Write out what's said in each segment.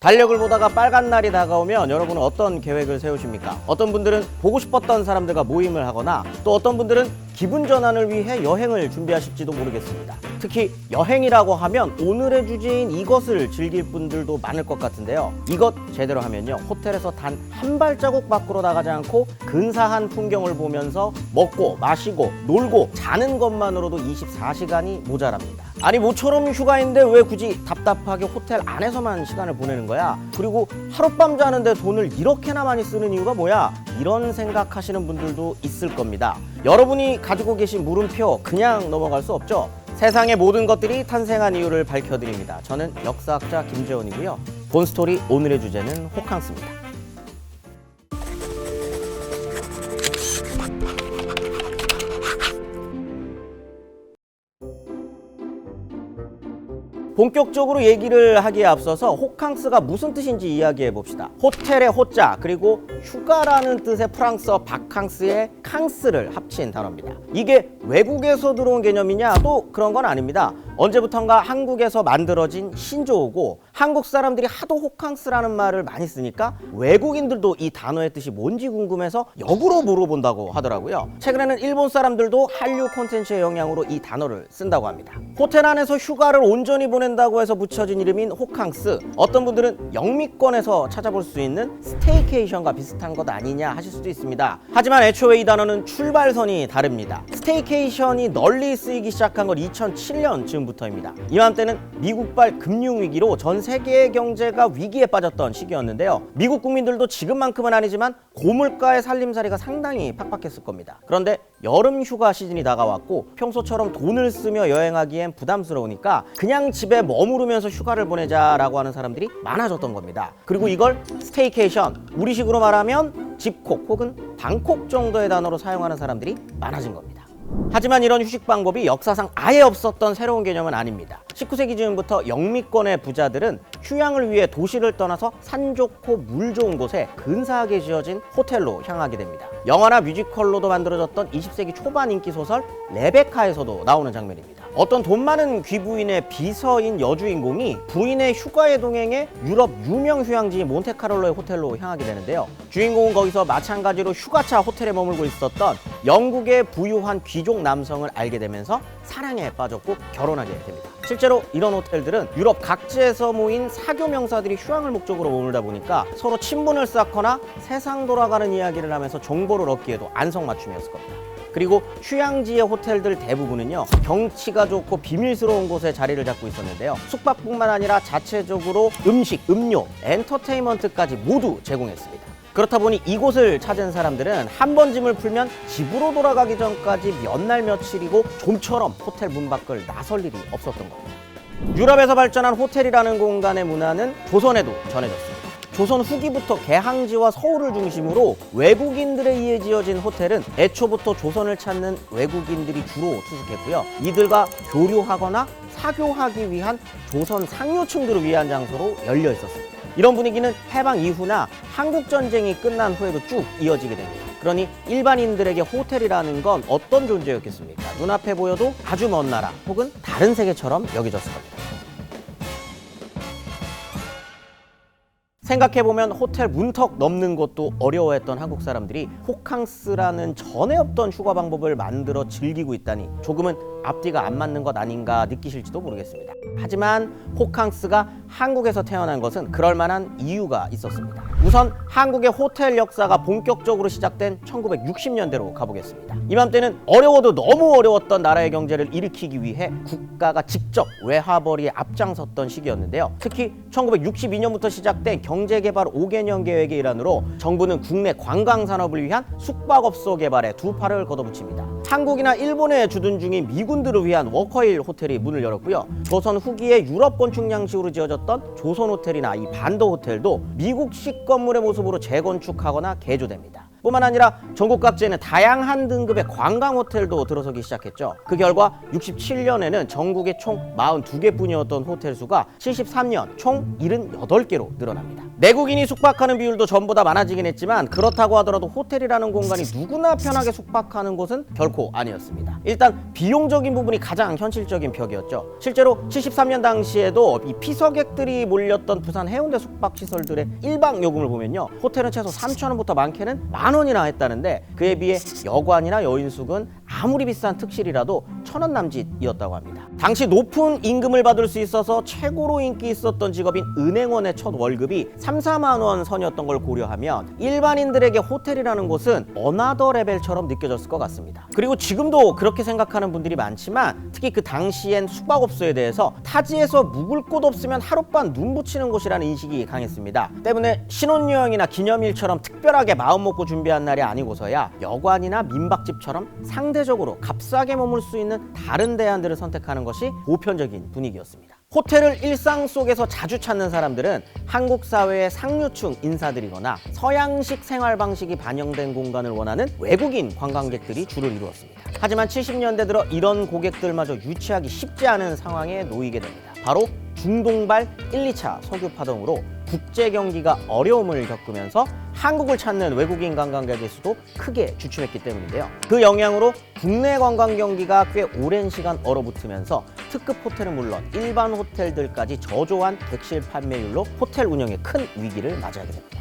달력을 보다가 빨간 날이 다가오면 여러분은 어떤 계획을 세우십니까? 어떤 분들은 보고 싶었던 사람들과 모임을 하거나 또 어떤 분들은 기분 전환을 위해 여행을 준비하실지도 모르겠습니다. 특히 여행이라고 하면 오늘의 주제인 이것을 즐길 분들도 많을 것 같은데요. 이것 제대로 하면요, 호텔에서 단 한 발자국 밖으로 나가지 않고 근사한 풍경을 보면서 먹고 마시고 놀고 자는 것만으로도 24시간이 모자랍니다. 아니 모처럼 휴가인데 왜 굳이 답답하게 호텔 안에서만 시간을 보내는 거야? 그리고 하룻밤 자는데 돈을 이렇게나 많이 쓰는 이유가 뭐야? 이런 생각하시는 분들도 있을 겁니다. 여러분이 가지고 계신 물음표 그냥 넘어갈 수 없죠? 세상의 모든 것들이 탄생한 이유를 밝혀드립니다. 저는 역사학자 김재원이고요. 본스토리 오늘의 주제는 호캉스입니다. 본격적으로 얘기를 하기에 앞서서 호캉스가 무슨 뜻인지 이야기해 봅시다. 호텔의 호자 그리고 휴가라는 뜻의 프랑스어 바캉스의 캉스를 합친 단어입니다. 이게 외국에서 들어온 개념이냐? 또 그런 건 아닙니다. 언제부턴가 한국에서 만들어진 신조어고 한국 사람들이 하도 호캉스라는 말을 많이 쓰니까 외국인들도 이 단어의 뜻이 뭔지 궁금해서 역으로 물어본다고 하더라고요. 최근에는 일본 사람들도 한류 콘텐츠의 영향으로 이 단어를 쓴다고 합니다. 호텔 안에서 휴가를 온전히 보낸다고 해서 붙여진 이름인 호캉스, 어떤 분들은 영미권에서 찾아볼 수 있는 스테이케이션과 비슷한 것 아니냐 하실 수도 있습니다. 하지만 애초에 이 단어는 출발선이 다릅니다. 스테이케이션이 널리 쓰이기 시작한 건 2007년쯤부터입니다. 이맘때는 미국발 금융위기로 전 세계의 경제가 위기에 빠졌던 시기였는데요. 미국 국민들도 지금만큼은 아니지만 고물가의 살림살이가 상당히 팍팍했을 겁니다. 그런데 여름 휴가 시즌이 다가왔고 평소처럼 돈을 쓰며 여행하기엔 부담스러우니까 그냥 집에 머무르면서 휴가를 보내자라고 하는 사람들이 많아졌던 겁니다. 그리고 이걸 스테이케이션, 우리식으로 말하면 집콕 혹은 방콕 정도의 단어로 사용하는 사람들이 많아진 겁니다. 하지만 이런 휴식 방법이 역사상 아예 없었던 새로운 개념은 아닙니다. 19세기 즈음부터 영미권의 부자들은 휴양을 위해 도시를 떠나서 산 좋고 물 좋은 곳에 근사하게 지어진 호텔로 향하게 됩니다. 영화나 뮤지컬로도 만들어졌던 20세기 초반 인기 소설 레베카에서도 나오는 장면입니다. 어떤 돈 많은 귀부인의 비서인 여주인공이 부인의 휴가에 동행해 유럽 유명 휴양지 몬테카를로의 호텔로 향하게 되는데요. 주인공은 거기서 마찬가지로 휴가차 호텔에 머물고 있었던 영국의 부유한 귀족 남성을 알게 되면서 사랑에 빠졌고 결혼하게 됩니다. 실제로 이런 호텔들은 유럽 각지에서 모인 사교 명사들이 휴양을 목적으로 머물다 보니까 서로 친분을 쌓거나 세상 돌아가는 이야기를 하면서 정보를 얻기에도 안성맞춤이었을 겁니다. 그리고 휴양지의 호텔들 대부분은요, 경치가 좋고 비밀스러운 곳에 자리를 잡고 있었는데요. 숙박뿐만 아니라 자체적으로 음식, 음료, 엔터테인먼트까지 모두 제공했습니다. 그렇다 보니 이곳을 찾은 사람들은 한 번 짐을 풀면 집으로 돌아가기 전까지 몇 날 며칠이고 좀처럼 호텔 문 밖을 나설 일이 없었던 겁니다. 유럽에서 발전한 호텔이라는 공간의 문화는 조선에도 전해졌습니다. 조선 후기부터 개항지와 서울을 중심으로 외국인들에 의해 지어진 호텔은 애초부터 조선을 찾는 외국인들이 주로 투숙했고요. 이들과 교류하거나 사교하기 위한 조선 상류층들을 위한 장소로 열려 있었습니다. 이런 분위기는 해방 이후나 한국전쟁이 끝난 후에도 쭉 이어지게 됩니다. 그러니 일반인들에게 호텔이라는 건 어떤 존재였겠습니까? 눈앞에 보여도 아주 먼 나라 혹은 다른 세계처럼 여겨졌을 겁니다. 생각해보면 호텔 문턱 넘는 것도 어려워했던 한국 사람들이 호캉스라는 전에 없던 휴가 방법을 만들어 즐기고 있다니 조금은 앞뒤가 안 맞는 것 아닌가 느끼실지도 모르겠습니다. 하지만 호캉스가 한국에서 태어난 것은 그럴 만한 이유가 있었습니다. 우선 한국의 호텔 역사가 본격적으로 시작된 1960년대로 가보겠습니다. 이맘때는 어려워도 너무 어려웠던 나라의 경제를 일으키기 위해 국가가 직접 외화벌이에 앞장섰던 시기였는데요. 특히 1962년부터 시작된 경제개발 5개년 계획의 일환으로 정부는 국내 관광산업을 위한 숙박업소 개발에 두 팔을 걷어붙입니다. 한국이나 일본에 주둔 중인 미군들을 위한 워커힐 호텔이 문을 열었고요. 조선 후기에 유럽 건축 양식으로 지어졌던 조선 호텔이나 이 반도 호텔도 미국식 건물의 모습으로 재건축하거나 개조됩니다. 뿐만 아니라 전국 각지에는 다양한 등급의 관광 호텔도 들어서기 시작했죠. 그 결과 67년에는 전국에 총 42개뿐이었던 호텔 수가 73년 총 78개로 늘어납니다. 내국인이 숙박하는 비율도 전보다 많아지긴 했지만 그렇다고 하더라도 호텔이라는 공간이 누구나 편하게 숙박하는 곳은 결코 아니었습니다. 일단 비용적인 부분이 가장 현실적인 벽이었죠. 실제로 73년 당시에도 이 피서객들이 몰렸던 부산 해운대 숙박시설들의 일박 요금을 보면요, 호텔은 최소 3,000원부터 많게는 10,000원이나 했다는데 그에 비해 여관이나 여인숙은 아무리 비싼 특실이라도 1,000원 남짓이었다고 합니다. 당시 높은 임금을 받을 수 있어서 최고로 인기 있었던 직업인 은행원의 첫 월급이 3-4만 원 선이었던 걸 고려하면 일반인들에게 호텔이라는 곳은 어나더 레벨처럼 느껴졌을 것 같습니다. 그리고 지금도 그렇게 생각하는 분들이 많지만 특히 그 당시엔 숙박업소에 대해서 타지에서 묵을 곳 없으면 하룻밤 눈 붙이는 곳이라는 인식이 강했습니다. 때문에 신혼여행이나 기념일처럼 특별하게 마음 먹고 준비한 날이 아니고서야 여관이나 민박집처럼 상대적으로 값싸게 머물 수 있는 다른 대안들을 선택하는 것이 보편적인 분위기였습니다. 호텔을 일상 속에서 자주 찾는 사람들은 한국 사회의 상류층 인사들이거나 서양식 생활 방식이 반영된 공간을 원하는 외국인 관광객들이 주를 이루었습니다. 하지만 70년대 들어 이런 고객들마저 유치하기 쉽지 않은 상황에 놓이게 됩니다. 바로 중동발 1, 2차 석유파 등으로 국제 경기가 어려움을 겪으면서 한국을 찾는 외국인 관광객의 수도 크게 주춤했기 때문인데요. 그 영향으로 국내 관광 경기가 꽤 오랜 시간 얼어붙으면서 특급 호텔은 물론 일반 호텔들까지 저조한 객실 판매율로 호텔 운영에 큰 위기를 맞이하게 됩니다.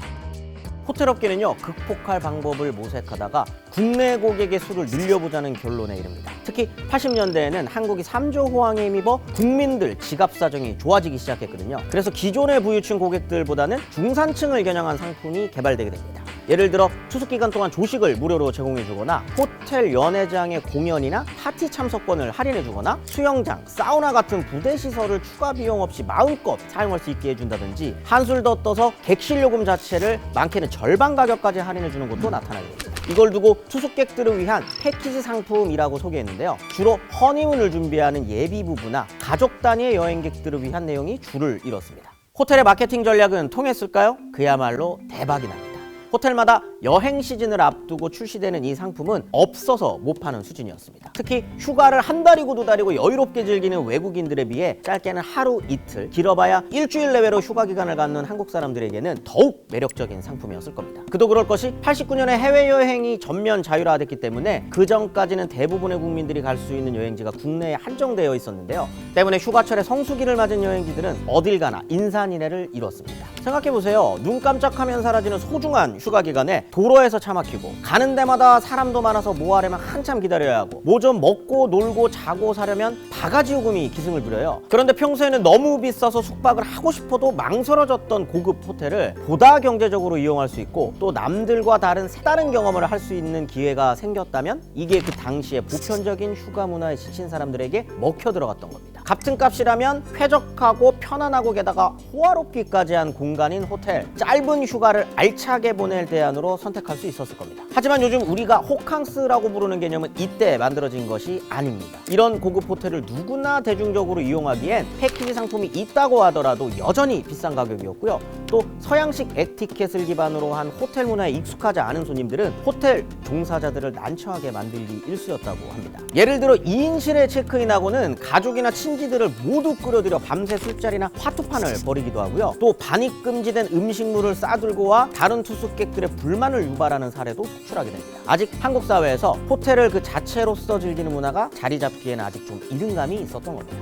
호텔업계는요, 극복할 방법을 모색하다가 국내 고객의 수를 늘려보자는 결론에 이릅니다. 특히 80년대에는 한국이 3조 호황에 힘입어 국민들 지갑 사정이 좋아지기 시작했거든요. 그래서 기존의 부유층 고객들보다는 중산층을 겨냥한 상품이 개발되게 됩니다. 예를 들어 투숙 기간 동안 조식을 무료로 제공해주거나 호텔 연회장의 공연이나 파티 참석권을 할인해주거나 수영장, 사우나 같은 부대 시설을 추가 비용 없이 마음껏 사용할 수 있게 해준다든지 한술 더 떠서 객실 요금 자체를 많게는 절반 가격까지 할인해주는 것도 나타나게 됩니다. 이걸 두고 투숙객들을 위한 패키지 상품이라고 소개했는데요. 주로 허니문을 준비하는 예비 부부나 가족 단위의 여행객들을 위한 내용이 줄을 이뤘습니다. 호텔의 마케팅 전략은 통했을까요? 그야말로 대박이 납니다. 호텔마다 여행 시즌을 앞두고 출시되는 이 상품은 없어서 못 파는 수준이었습니다. 특히 휴가를 한 달이고 두 달이고 여유롭게 즐기는 외국인들에 비해 짧게는 하루 이틀, 길어봐야 일주일 내외로 휴가 기간을 갖는 한국 사람들에게는 더욱 매력적인 상품이었을 겁니다. 그도 그럴 것이 89년에 해외여행이 전면 자율화됐기 때문에 그 전까지는 대부분의 국민들이 갈 수 있는 여행지가 국내에 한정되어 있었는데요. 때문에 휴가철에 성수기를 맞은 여행지들은 어딜 가나 인산인해를 이뤘습니다. 생각해보세요. 눈 깜짝하면 사라지는 소중한 휴가 기간에 도로에서 차 막히고 가는 데마다 사람도 많아서 뭐 하려면 한참 기다려야 하고 뭐 좀 먹고 놀고 자고 사려면 바가지 요금이 기승을 부려요. 그런데 평소에는 너무 비싸서 숙박을 하고 싶어도 망설여졌던 고급 호텔을 보다 경제적으로 이용할 수 있고 또 남들과 다른 색다른 경험을 할 수 있는 기회가 생겼다면 이게 그 당시에 보편적인 휴가 문화에 지친 사람들에게 먹혀 들어갔던 겁니다. 같은 값이라면 쾌적하고 편안하고 게다가 호화롭기까지 한 공간인 호텔, 짧은 휴가를 알차게 보낼 대안으로 선택할 수 있었을 겁니다. 하지만 요즘 우리가 호캉스라고 부르는 개념은 이때 만들어진 것이 아닙니다. 이런 고급 호텔을 누구나 대중적으로 이용하기엔 패키지 상품이 있다고 하더라도 여전히 비싼 가격이었고요. 또 서양식 에티켓을 기반으로 한 호텔 문화에 익숙하지 않은 손님들은 호텔 종사자들을 난처하게 만들기 일쑤였다고 합니다. 예를 들어 2인실에 체크인하고는 가족이나 친지들을 모두 끌어들여 밤새 술자리나 화투판을 벌이기도 하고요. 또 반입 금지된 음식물을 싸들고 와 다른 투숙객들의 불만을 유발하는 사례도 속출하게 됩니다. 아직 한국 사회에서 호텔을 그 자체로서 즐기는 문화가 자리 잡기에는 아직 좀 이른 감이 있었던 겁니다.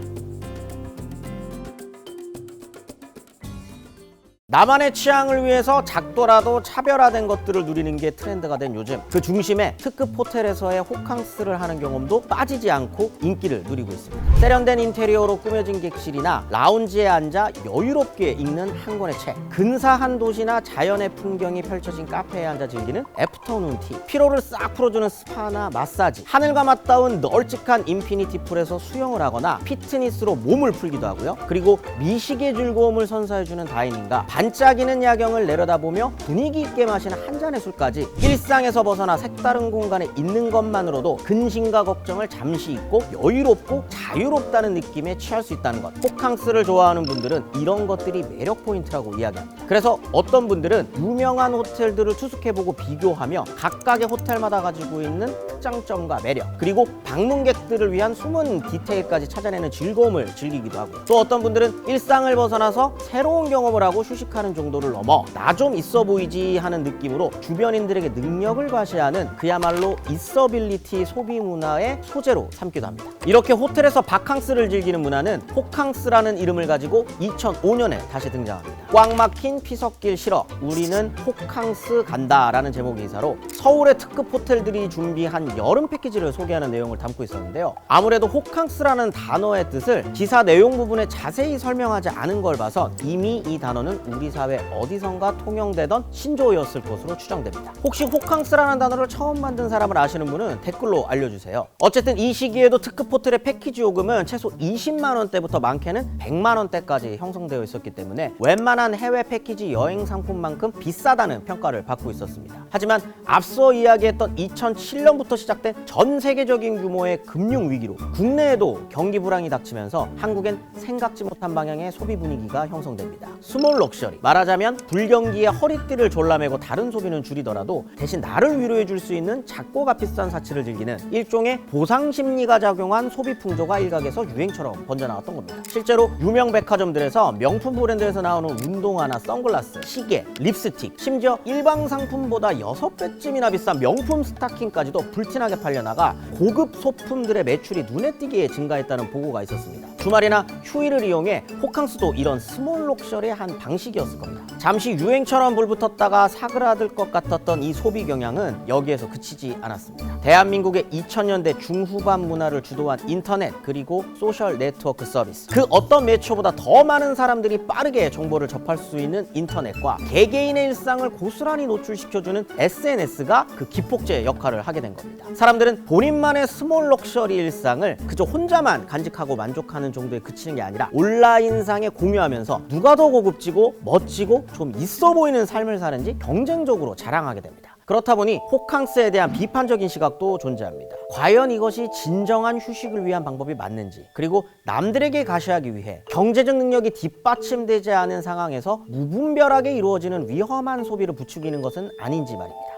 나만의 취향을 위해서 작더라도 차별화된 것들을 누리는 게 트렌드가 된 요즘, 그 중심에 특급 호텔에서의 호캉스를 하는 경험도 빠지지 않고 인기를 누리고 있습니다. 세련된 인테리어로 꾸며진 객실이나 라운지에 앉아 여유롭게 읽는 한 권의 책, 근사한 도시나 자연의 풍경이 펼쳐진 카페에 앉아 즐기는 애프터눈 티, 피로를 싹 풀어주는 스파나 마사지, 하늘과 맞닿은 널찍한 인피니티 풀에서 수영을 하거나 피트니스로 몸을 풀기도 하고요. 그리고 미식의 즐거움을 선사해주는 다이닝과 반짝이는 야경을 내려다보며 분위기 있게 마시는 한 잔의 술까지 일상에서 벗어나 색다른 공간에 있는 것만으로도 근심과 걱정을 잠시 잊고 여유롭고 자유롭다는 느낌에 취할 수 있다는 것. 호캉스를 좋아하는 분들은 이런 것들이 매력 포인트라고 이야기합니다. 그래서 어떤 분들은 유명한 호텔들을 투숙해보고 비교하며 각각의 호텔마다 가지고 있는 특장점과 매력, 그리고 방문객들을 위한 숨은 디테일까지 찾아내는 즐거움을 즐기기도 하고, 또 어떤 분들은 일상을 벗어나서 새로운 경험을 하고 휴식하는 정도를 넘어 나 좀 있어 보이지 하는 느낌으로 주변인들에게 능력을 과시하는 그야말로 있어빌리티 소비 문화의 소재로 삼기도 합니다. 이렇게 호텔에서 바캉스를 즐기는 문화는 호캉스라는 이름을 가지고 2005년에 다시 등장합니다. 꽉 막힌 피서길 싫어 우리는 호캉스 간다라는 제목의 기사로 서울의 특급 호텔들이 준비한 여름 패키지를 소개하는 내용을 담고 있었는데요. 아무래도 호캉스라는 단어의 뜻을 기사 내용 부분에 자세히 설명하지 않은 걸 봐선 이미 이 단어는 우리 사회 어디선가 통용되던 신조어였을 것으로 추정됩니다. 혹시 호캉스라는 단어를 처음 만든 사람을 아시는 분은 댓글로 알려주세요. 어쨌든 이 시기에도 특급 호텔의 패키지 요금은 최소 20만 원대부터 많게는 100만 원대까지 형성되어 있었기 때문에 웬만한 해외 패키지 여행 상품만큼 비싸다는 평가를 받고 있었습니다. 하지만 앞서 이야기했던 2007년부터 시작된 전 세계적인 규모의 금융 위기로 국내에도 경기 불황이 닥치면서 한국엔 생각지 못한 방향의 소비 분위기가 형성됩니다. 스몰 럭셔리, 말하자면 불경기에 허리띠를 졸라매고 다른 소비는 줄이더라도 대신 나를 위로해 줄 수 있는 작고 값비싼 사치를 즐기는 일종의 보상 심리가 작용한 소비 풍조가 일각에서 유행처럼 번져나왔던 겁니다. 실제로 유명 백화점들에서 명품 브랜드에서 나오는 운동화나 선글라스, 시계, 립스틱, 심지어 일반 상품보다 6배쯤이나 비싼 명품 스타킹까지도 불티나게 팔려나가 고급 소품들의 매출이 눈에 띄게 증가했다는 보고가 있었습니다. 주말이나 휴일을 이용해 호캉스도 이런 스몰 럭셔리의 한 방식이었을 겁니다. 잠시 유행처럼 불붙었다가 사그라들 것 같았던 이 소비 경향은 여기에서 그치지 않았습니다. 대한민국의 2000년대 중후반 문화를 주도한 인터넷 그리고 소셜 네트워크 서비스, 그 어떤 매체보다 더 많은 사람들이 빠르게 정보를 접할 수 있는 인터넷과 개개인의 일상을 고스란히 노출시켜주는 SNS가 그 기폭제 역할을 하게 된 겁니다. 사람들은 본인만의 스몰 럭셔리 일상을 그저 혼자만 간직하고 만족하는 정도에 그치는 게 아니라 온라인상에 공유하면서 누가 더 고급지고 멋지고 좀 있어 보이는 삶을 사는지 경쟁적으로 자랑하게 됩니다. 그렇다 보니 호캉스에 대한 비판적인 시각도 존재합니다. 과연 이것이 진정한 휴식을 위한 방법이 맞는지, 그리고 남들에게 가시하기 위해 경제적 능력이 뒷받침되지 않은 상황에서 무분별하게 이루어지는 위험한 소비를 부추기는 것은 아닌지 말입니다.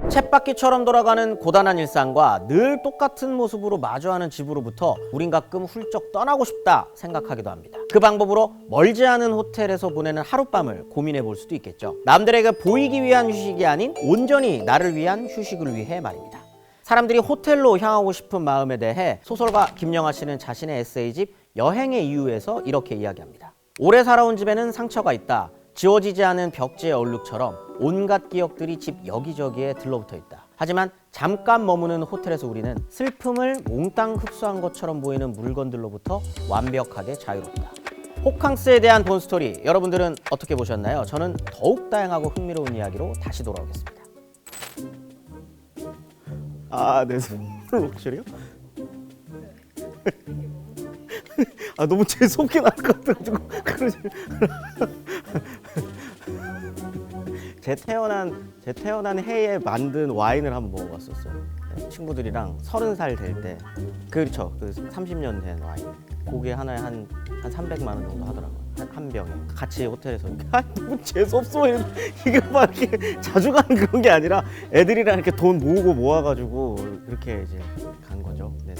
쳇바퀴처럼 돌아가는 고단한 일상과 늘 똑같은 모습으로 마주하는 집으로부터 우린 가끔 훌쩍 떠나고 싶다 생각하기도 합니다. 그 방법으로 멀지 않은 호텔에서 보내는 하룻밤을 고민해 볼 수도 있겠죠. 남들에게 보이기 위한 휴식이 아닌 온전히 나를 위한 휴식을 위해 말입니다. 사람들이 호텔로 향하고 싶은 마음에 대해 소설가 김영하 씨는 자신의 에세이집 여행의 이유에서 이렇게 이야기합니다. 오래 살아온 집에는 상처가 있다. 지워지지 않은 벽지의 얼룩처럼 온갖 기억들이 집 여기저기에 들러붙어 있다. 하지만 잠깐 머무는 호텔에서 우리는 슬픔을 몽땅 흡수한 것처럼 보이는 물건들로부터 완벽하게 자유롭다. 호캉스에 대한 본 스토리, 여러분들은 어떻게 보셨나요? 저는 더욱 다양하고 흥미로운 이야기로 다시 돌아오겠습니다. 네, 스몰 럭셔리요? 너무 재수없게 나올 것 같아가지고 그러지. 제 태어난 해에 만든 와인을 한번 먹어봤었어요. 친구들이랑 30살 될 때. 그렇죠. 그 30년 된 와인. 그게 하나에 한 300만 원 정도 하더라고요. 한 병에. 같이 호텔에서. 너무 재수없어. 이게 막 이렇게 자주 가는 그런 게 아니라 애들이랑 이렇게 돈 모으고 모아가지고 이렇게 이제 간 거죠. 네.